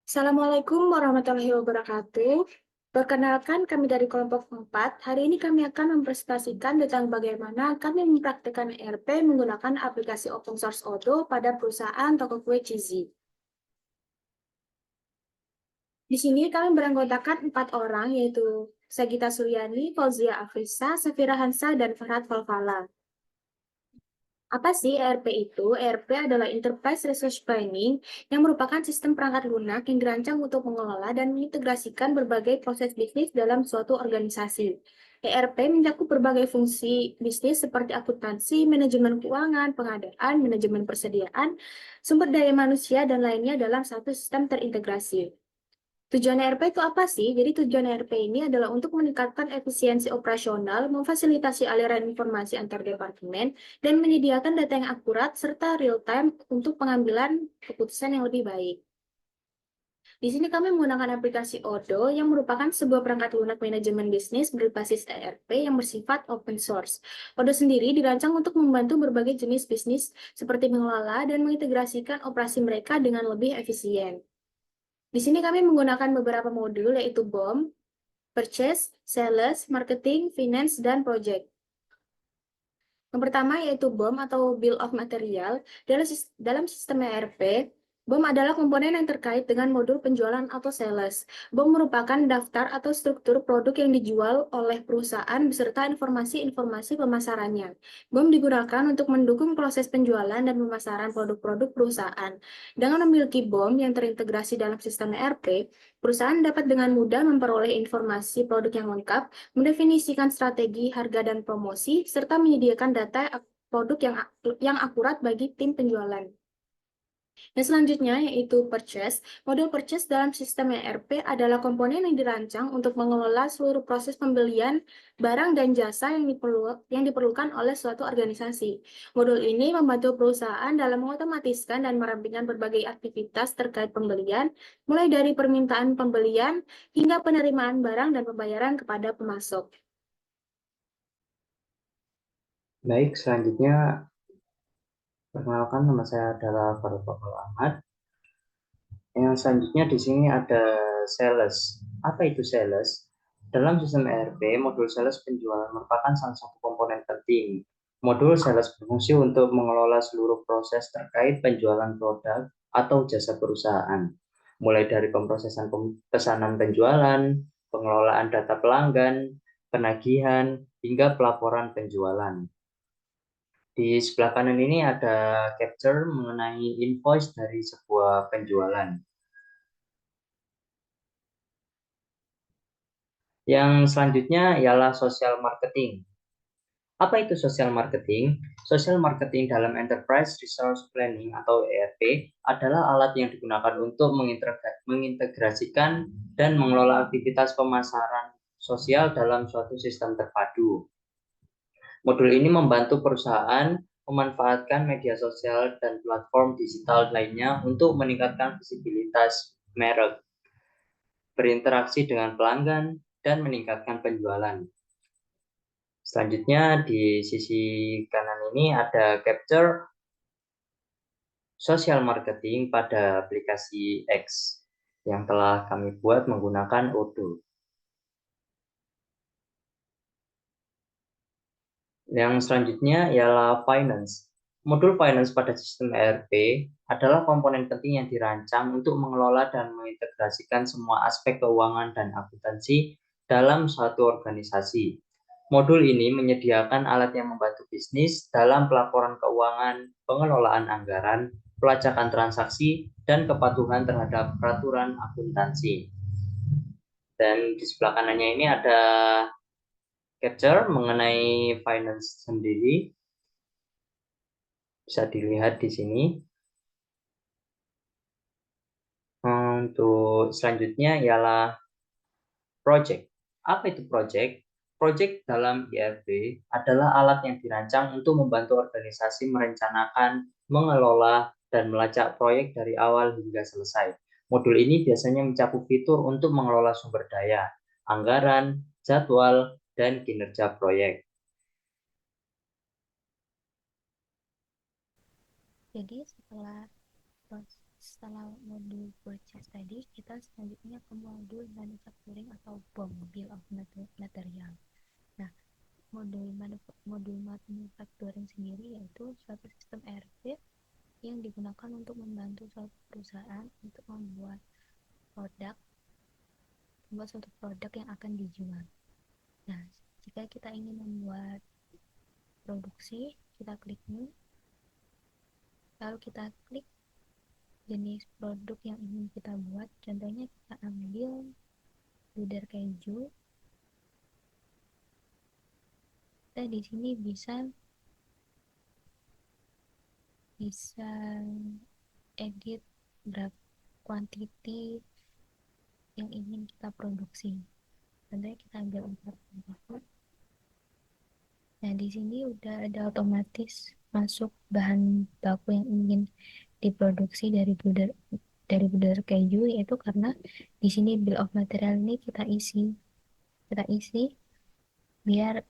Assalamualaikum warahmatullahi wabarakatuh. Perkenalkan kami dari kelompok 4. Hari ini kami akan mempresentasikan tentang bagaimana kami mempraktikkan ERP menggunakan aplikasi open source Odoo pada perusahaan toko kue Cheesy. Di sini kami beranggotakan 4 orang, yaitu Sagita Suryani, Fauzia Afrisa, Safira Hansa, dan Farhad Falfala. Apa sih ERP itu? ERP adalah Enterprise Resource Planning yang merupakan sistem perangkat lunak yang dirancang untuk mengelola dan mengintegrasikan berbagai proses bisnis dalam suatu organisasi. ERP mencakup berbagai fungsi bisnis seperti akuntansi, manajemen keuangan, pengadaan, manajemen persediaan, sumber daya manusia, dan lainnya dalam satu sistem terintegrasi. Tujuan ERP itu apa sih? Jadi tujuan ERP ini adalah untuk meningkatkan efisiensi operasional, memfasilitasi aliran informasi antar departemen, dan menyediakan data yang akurat serta real-time untuk pengambilan keputusan yang lebih baik. Di sini kami menggunakan aplikasi Odoo yang merupakan sebuah perangkat lunak manajemen bisnis berbasis ERP yang bersifat open source. Odoo sendiri dirancang untuk membantu berbagai jenis bisnis seperti mengelola dan mengintegrasikan operasi mereka dengan lebih efisien. Di sini kami menggunakan beberapa modul yaitu BOM, Purchase, Sales, Marketing, Finance, dan Project. Yang pertama yaitu BOM atau Bill of Material. Dalam sistem ERP, BOM adalah komponen yang terkait dengan modul penjualan atau sales. BOM merupakan daftar atau struktur produk yang dijual oleh perusahaan beserta informasi-informasi pemasarannya. BOM digunakan untuk mendukung proses penjualan dan pemasaran produk-produk perusahaan. Dengan memiliki BOM yang terintegrasi dalam sistem ERP, perusahaan dapat dengan mudah memperoleh informasi produk yang lengkap, mendefinisikan strategi, harga, dan promosi, serta menyediakan data produk yang akurat bagi tim penjualan. Dan selanjutnya yaitu purchase. Modul purchase dalam sistem ERP adalah komponen yang dirancang untuk mengelola seluruh proses pembelian barang dan jasa yang diperlukan oleh suatu organisasi. Modul ini membantu perusahaan dalam mengotomatiskan dan merampingkan berbagai aktivitas terkait pembelian, mulai dari permintaan pembelian hingga penerimaan barang dan pembayaran kepada pemasok. Baik, selanjutnya perkenalkan nama saya adalah Farukul Ahmad. Yang selanjutnya di sini ada sales. Apa itu sales? Dalam sistem ERP, modul sales penjualan merupakan salah satu komponen penting. Modul sales berfungsi untuk mengelola seluruh proses terkait penjualan produk atau jasa perusahaan, mulai dari pemrosesan pesanan penjualan, pengelolaan data pelanggan, penagihan, hingga pelaporan penjualan. Di sebelah kanan ini ada capture mengenai invoice dari sebuah penjualan. Yang selanjutnya ialah social marketing. Apa itu social marketing? Social marketing dalam Enterprise Resource Planning atau ERP adalah alat yang digunakan untuk mengintegrasikan dan mengelola aktivitas pemasaran sosial dalam suatu sistem terpadu. Modul ini membantu perusahaan memanfaatkan media sosial dan platform digital lainnya untuk meningkatkan visibilitas merek, berinteraksi dengan pelanggan, dan meningkatkan penjualan. Selanjutnya di sisi kanan ini ada capture social marketing pada aplikasi X yang telah kami buat menggunakan Odoo. Yang selanjutnya ialah finance. Modul finance pada sistem ERP adalah komponen penting yang dirancang untuk mengelola dan mengintegrasikan semua aspek keuangan dan akuntansi dalam suatu organisasi. Modul ini menyediakan alat yang membantu bisnis dalam pelaporan keuangan, pengelolaan anggaran, pelacakan transaksi, dan kepatuhan terhadap peraturan akuntansi. Dan di sebelah kanannya ini ada capture mengenai finance sendiri. Bisa dilihat di sini. Untuk selanjutnya ialah project. Apa itu project? Project dalam ERP adalah alat yang dirancang untuk membantu organisasi merencanakan, mengelola, dan melacak proyek dari awal hingga selesai. Modul ini biasanya mencakup fitur untuk mengelola sumber daya, anggaran, jadwal, dan kinerja proyek. Jadi setelah setelah modul purchase tadi, kita selanjutnya ke modul manufacturing atau BOM, Bill of Material. Nah, modul manufacturing sendiri yaitu suatu sistem ERP yang digunakan untuk membantu suatu perusahaan untuk produk, membuat suatu produk yang akan dijual. Nah, jika kita ingin membuat produksi, kita klik new, lalu kita klik jenis produk yang ingin kita buat. Contohnya kita ambil pudar keju. Kita di sini bisa edit berapa quantity yang ingin kita produksi. Contohnya kita ambil 4 buah. Nah, di sini udah ada otomatis masuk bahan baku yang ingin diproduksi dari pudar keju, yaitu karena di sini bill of material ini kita isi biar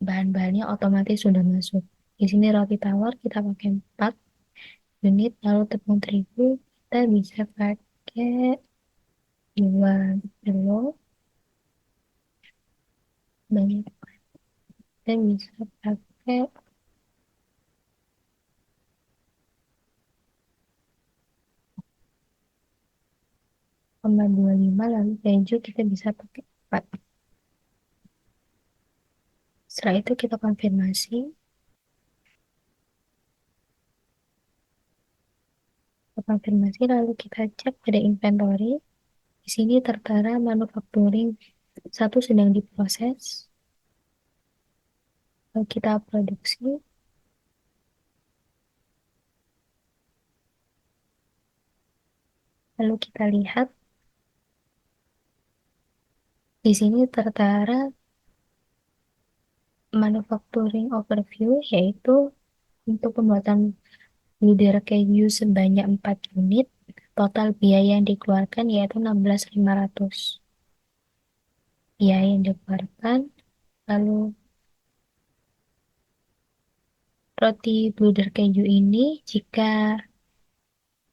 bahan-bahannya otomatis sudah masuk. Di sini roti tawar kita pakai 4 unit, lalu tepung terigu kita bisa pakai 2 kilo, banyak, kita bisa pakai 0,25, lalu keju kita bisa pakai 4. Setelah itu kita konfirmasi lalu kita cek pada inventory. Di sini tertera manufacturing 1 sedang diproses, lalu kita produksi, lalu kita lihat di sini tertera manufacturing overview, yaitu untuk pembuatan pudar keju sebanyak 4 unit, total biaya yang dikeluarkan yaitu 16.500. Biaya yang dikeluarkan, lalu roti pudar keju ini jika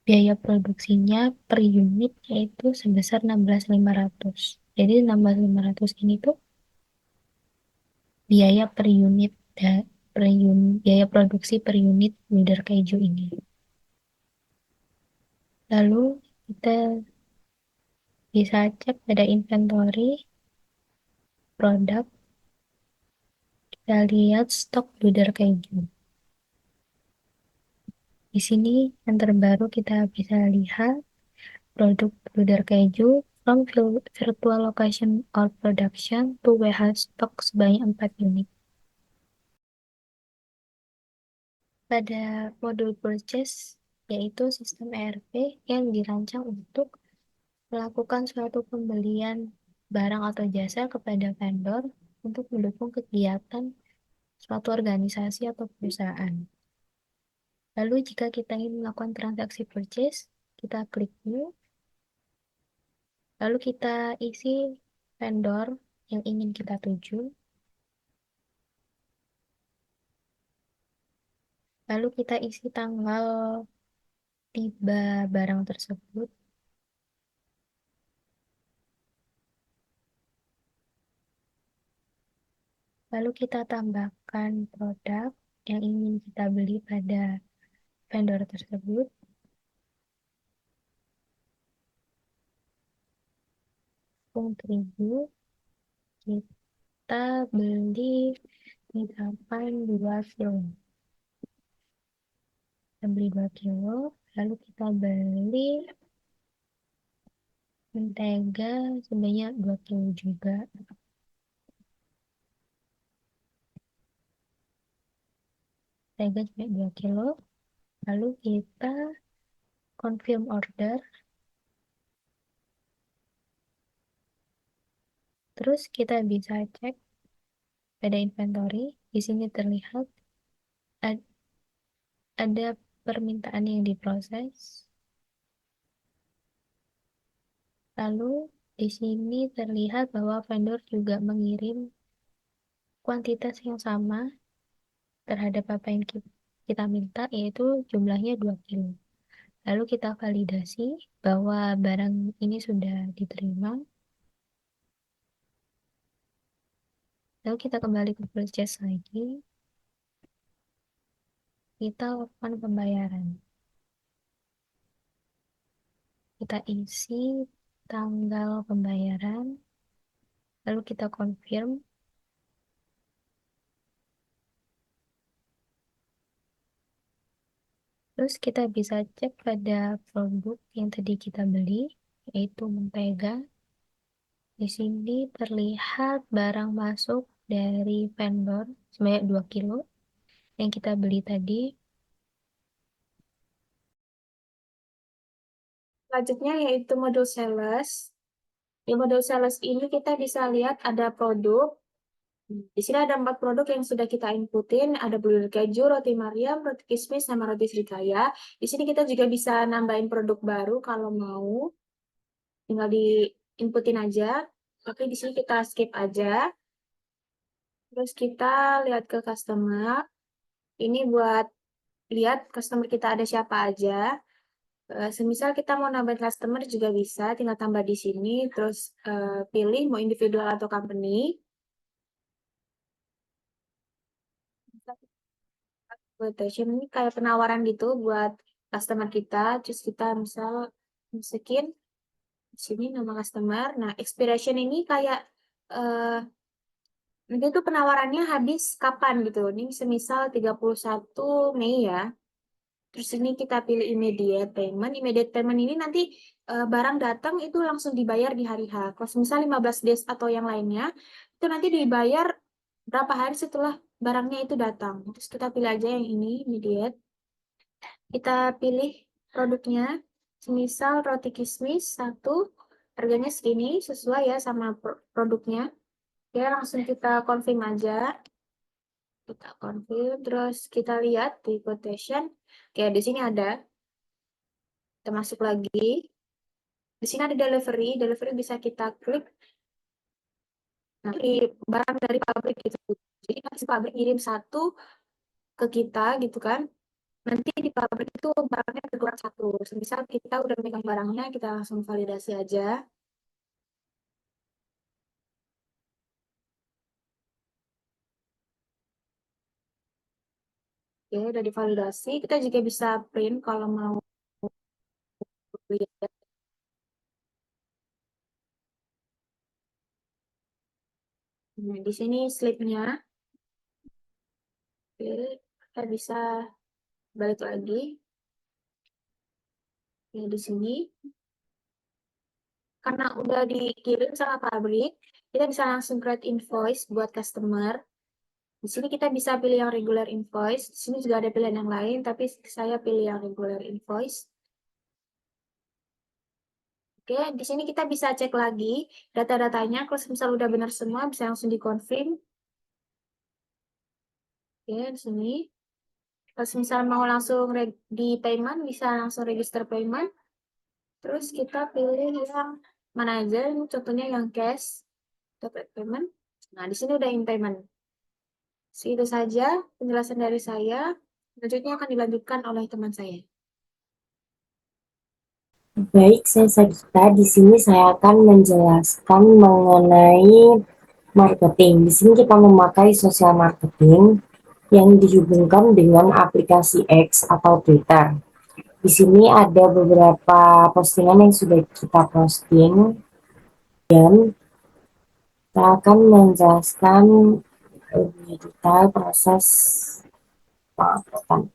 biaya produksinya per unit yaitu sebesar 16.500. Jadi 16.500 ini tuh biaya per unit, biaya produksi per unit pudar keju ini. Lalu kita bisa cek pada inventory produk, kita lihat stok pudar keju. Di sini yang terbaru kita bisa lihat produk pudar keju from virtual location or production to warehouse stock sebanyak 4 unit. Pada modul purchase, yaitu sistem ERP yang dirancang untuk melakukan suatu pembelian barang atau jasa kepada vendor untuk mendukung kegiatan suatu organisasi atau perusahaan. Lalu jika kita ingin melakukan transaksi purchase, kita klik new, lalu kita isi vendor yang ingin kita tuju, lalu kita isi tanggal tiba barang tersebut, lalu kita tambahkan produk yang ingin kita beli pada vendor tersebut, tepung terigu kita beli misalkan 2 kilo. Kita beli 2 kilo, lalu kita beli mentega sebanyak 2 kilo juga. Mentega sebanyak 2 kilo, lalu kita confirm order. Terus kita bisa cek pada inventory. Di sini terlihat ada permintaan yang diproses. Lalu di sini terlihat bahwa vendor juga mengirim kuantitas yang sama terhadap apa yang kita minta, yaitu jumlahnya 2 kilo. Lalu kita validasi bahwa barang ini sudah diterima. Lalu kita kembali ke purchase lagi. Kita lakukan pembayaran. Kita isi tanggal pembayaran. Lalu kita confirm. Terus kita bisa cek pada produk yang tadi kita beli, yaitu mentega. Di sini terlihat barang masuk dari vendor sebanyak 2 kilo yang kita beli tadi. Selanjutnya yaitu modul sales. Di modul sales ini kita bisa lihat ada produk. Di sini ada 4 produk yang sudah kita inputin. Ada bulir keju, roti Mariam, roti kismis, sama roti serikaya. Di sini kita juga bisa nambahin produk baru kalau mau. Tinggal di inputin aja. Tapi di sini kita skip aja. Terus kita lihat ke customer. Ini buat lihat customer kita ada siapa aja. Semisal kita mau nambahin customer juga bisa, tinggal tambah di sini, terus pilih mau individual atau company. Quotation ini kayak penawaran gitu buat customer kita, terus kita misal masukin di sini nama customer. Nah, expiration ini kayak nanti itu penawarannya habis kapan gitu. Ini semisal 31 Mei ya. Terus ini kita pilih immediate payment. Immediate payment ini nanti barang datang itu langsung dibayar di hari H. Kalau misal 15 days atau yang lainnya, itu nanti dibayar berapa hari setelah barangnya itu datang. Terus kita pilih aja yang ini, immediate. Kita pilih produknya. Semisal roti kismis satu, harganya segini, sesuai ya sama produknya. Ya, langsung kita confirm aja. Kita confirm, terus kita lihat di quotation. Oke, di sini ada. Kita masuk lagi. Di sini ada delivery. Delivery bisa kita klik. Nanti barang dari pabrik gitu. Jadi si pabrik kirim satu ke kita gitu kan. Nanti di pabrik itu barangnya berkurang satu. Misal kita udah megang barangnya, kita langsung validasi aja. Oke, udah divalidasi. Kita juga bisa print kalau mau lihat. Nah, di sini slipnya. Oke, kita bisa balik lagi. Ya, di sini. Karena udah dikirim sama pabrik, kita bisa langsung create invoice buat customer. Di sini kita bisa pilih yang regular invoice. Di sini juga ada pilihan yang lain, tapi saya pilih yang regular invoice. Oke, di sini kita bisa cek lagi data-datanya. Kalau misalnya udah benar semua, bisa langsung dikonfirm. Oke, di sini. Kalau misalnya mau langsung di payment, bisa langsung register payment. Terus kita pilih yang mana aja. Ini contohnya yang cash, dapat payment. Nah, di sini udah in payment. Segitu saja penjelasan dari saya. Selanjutnya akan dilanjutkan oleh teman saya. Baik, saya Sagita. Di sini saya akan menjelaskan mengenai marketing. Di sini kita memakai sosial marketing yang dihubungkan dengan aplikasi X atau Twitter. Di sini ada beberapa postingan yang sudah kita posting dan kita akan menjelaskan lebih detail proses penguploadan.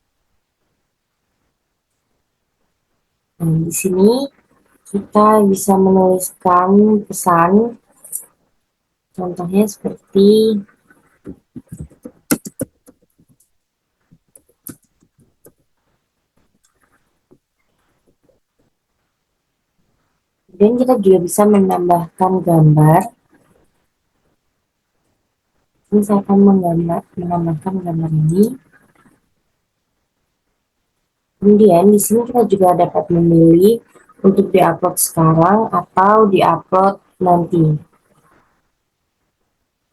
Nah, di sini kita bisa menuliskan pesan, contohnya seperti kemudian kita juga bisa menambahkan gambar. Ini saya akan menambahkan gambar ini. Kemudian di sini kita juga dapat memilih untuk diupload sekarang atau diupload nanti.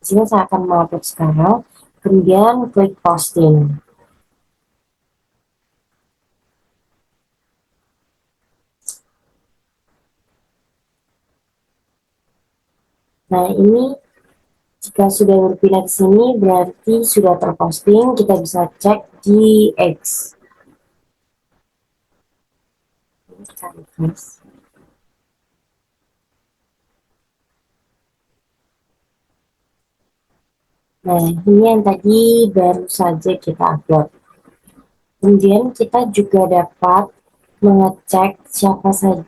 Di sini saya akan mengupload sekarang, kemudian klik posting. Nah, ini jika sudah berpindah ke sini berarti sudah terposting, kita bisa cek di X. Kita refresh. Nah, ini yang tadi baru saja kita upload. Kemudian kita juga dapat mengecek siapa saja,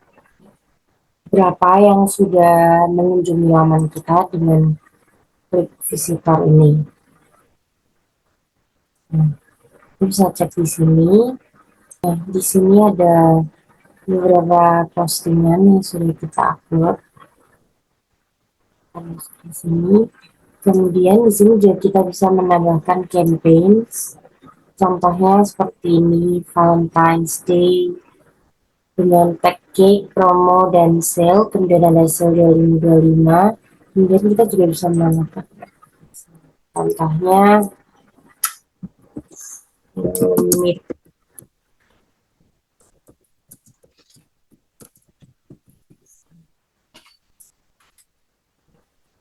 berapa yang sudah mengunjungi laman kita dengan klik visitor ini. Nah, kita bisa cek di sini. Nah, di sini ada beberapa postingan yang sudah kita upload. Kita masuk di sini. Kemudian di sini juga kita bisa menambahkan campaigns. Contohnya seperti ini, Valentine's Day dengan tag cake, promo, dan sale. Kemudian ada sale 2525. Kemudian kita juga bisa menambahkan. Contohnya, meet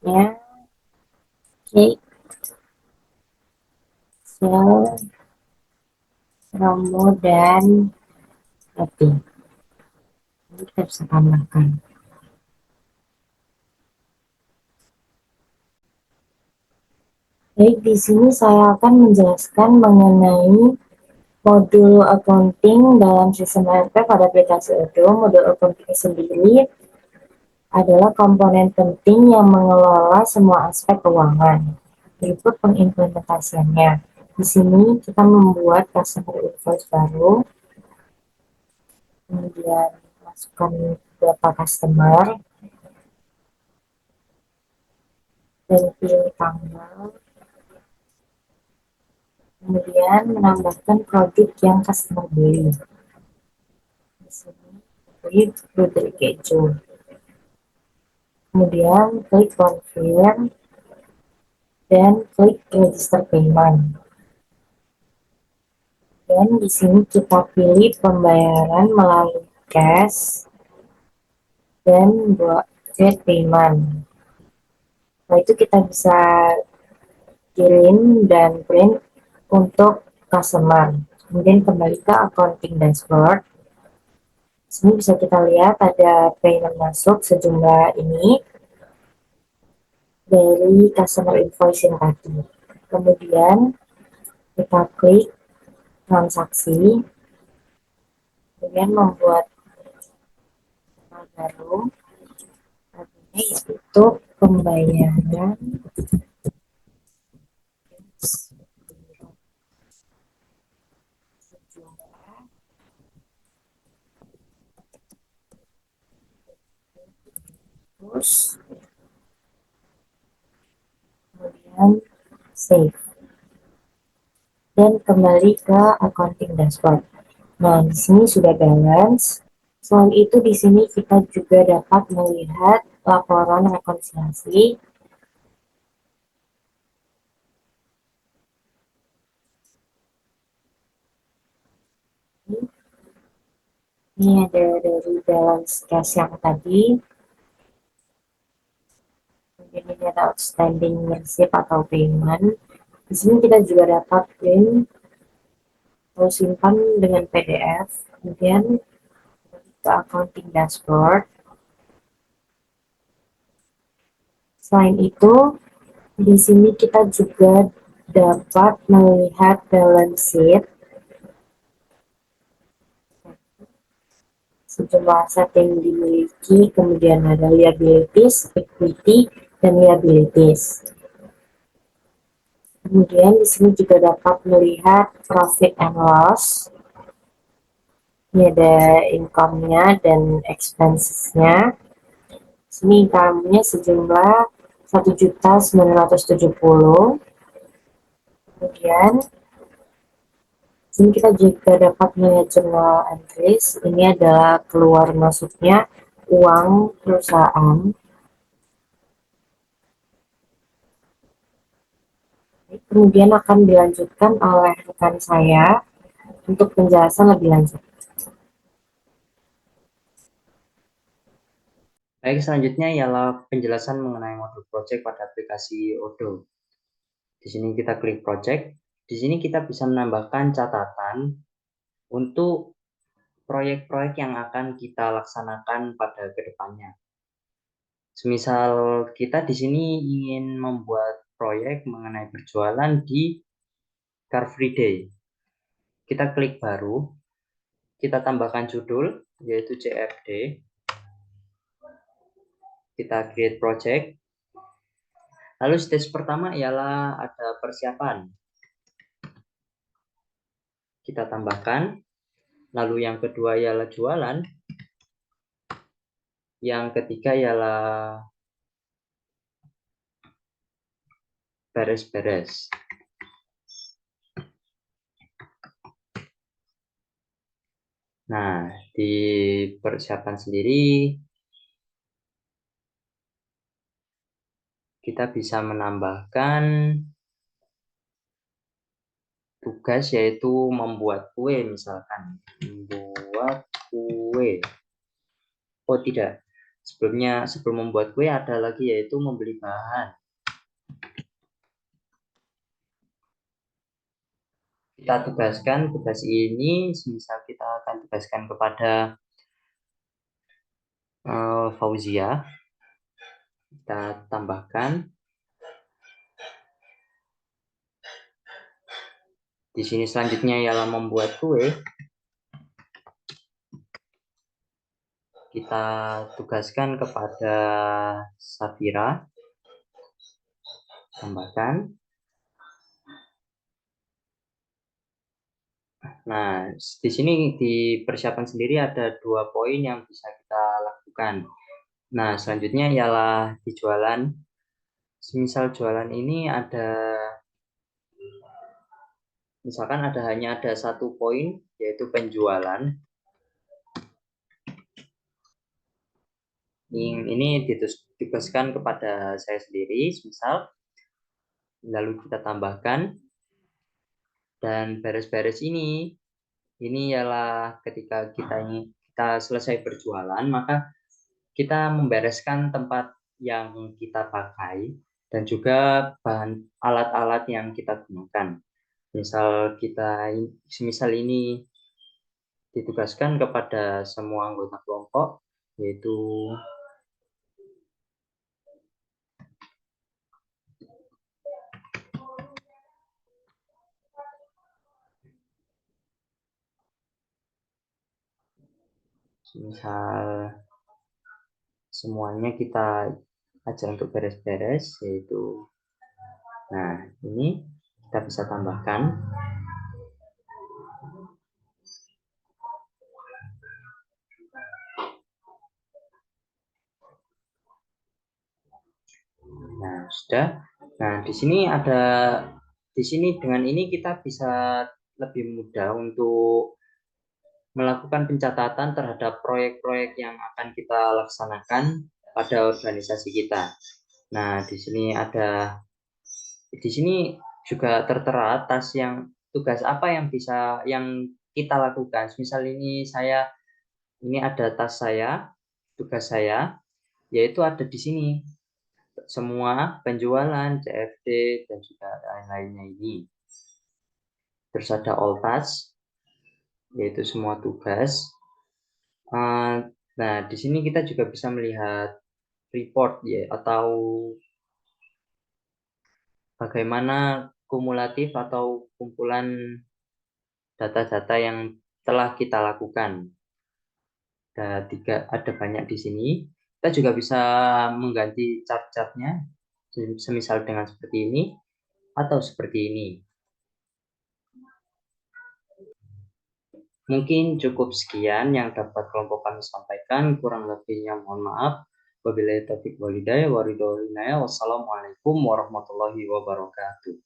ya, cake, sale, promo, dan happy. Ini kita bisa tambahkan. Baik, di sini saya akan menjelaskan mengenai modul accounting dalam sistem ERP pada aplikasi Odoo. Modul accounting sendiri adalah komponen penting yang mengelola semua aspek keuangan. Berikut pengimplementasiannya. Di sini kita membuat customer invoice baru, kemudian masukkan data customer, dan pilih tanggal, kemudian menambahkan produk yang customer beli. Di sini klik Putri Keju. Kemudian klik confirm dan klik register payment. Dan di sini kita pilih pembayaran melalui cash dan buat create payment. Nah, itu kita bisa kirim dan print untuk customer. Kemudian kembali ke accounting dashboard. Sini bisa kita lihat ada payment masuk sejumlah ini dari customer invoicing tadi. Kemudian kita klik transaksi, kemudian membuat baru, yaitu pembayaran sejumlah terus kemudian save dan kembali ke accounting dashboard. Nah, di sini sudah balance. Selain itu, di sini kita juga dapat melihat laporan rekonsiliasi. Ini ada dari balance cash yang tadi. Kemudian ini ada outstanding receipt atau payment. Di sini kita juga dapat print atau simpan dengan PDF. Kemudian ke accounting dashboard. Selain itu, di sini kita juga dapat melihat balance sheet, sejumlah aset yang dimiliki, kemudian ada liabilities, equity, dan liabilities. Kemudian di sini juga dapat melihat profit and loss. Ini ada income-nya dan expenses-nya. Sini income-nya sejumlah 1.970.000. Kemudian sini kita juga dapat melihat journal entries. Ini adalah keluar masuknya uang perusahaan. Kemudian akan dilanjutkan oleh rekan saya untuk penjelasan lebih lanjut. Baik, selanjutnya ialah penjelasan mengenai modul project pada aplikasi Odoo. Di sini kita klik project. Di sini kita bisa menambahkan catatan untuk proyek-proyek yang akan kita laksanakan pada kedepannya. Semisal kita di sini ingin membuat proyek mengenai berjualan di Car Free Day. Kita klik baru, kita tambahkan judul yaitu CFD. Kita create project. Lalu stage pertama ialah ada persiapan. Kita tambahkan. Lalu yang kedua ialah jualan. Yang ketiga ialah beres-beres. Nah, di persiapan sendiri kita bisa menambahkan tugas yaitu membuat kue misalkan. Membuat kue. Oh tidak, sebelum membuat kue ada lagi yaitu membeli bahan. Kita tugaskan tugas ini, misal kita akan tugaskan kepada Fauzia. Kita tambahkan. Di sini selanjutnya ialah membuat kue. Kita tugaskan kepada Safira. Tambahkan. Nah, di sini di persiapan sendiri ada 2 poin yang bisa kita lakukan. Nah, selanjutnya ialah di jualan. Semisal jualan ini misalkan hanya ada 1 poin yaitu penjualan. Ini ditugaskan kepada saya sendiri, misal. Lalu kita tambahkan. Dan beres-beres ini ialah ketika kita selesai berjualan, maka kita membereskan tempat yang kita pakai dan juga bahan alat-alat yang kita gunakan. Semisal ini ditugaskan kepada semua anggota kelompok, yaitu misal semuanya kita ajar untuk beres-beres, yaitu nah ini kita bisa tambahkan. Nah, sudah. Nah, di sini dengan ini kita bisa lebih mudah untuk melakukan pencatatan terhadap proyek-proyek yang akan kita laksanakan pada organisasi kita. Nah, di sini juga tertera tugas apa yang kita lakukan. Misal ini ada tugas saya, yaitu ada di sini semua penjualan, CFD, dan juga lain-lainnya ini. Terus ada all task, yaitu semua tugas. Nah, di sini kita juga bisa melihat report ya, atau bagaimana kumulatif atau kumpulan data-data yang telah kita lakukan. Ada banyak di sini. Kita juga bisa mengganti chart-chartnya, semisal dengan seperti ini atau seperti ini. Mungkin cukup sekian yang dapat kelompok kami sampaikan. Kurang lebihnya mohon maaf. Wabillahi taufiq walhidayah. Wassalamualaikum warahmatullahi wabarakatuh.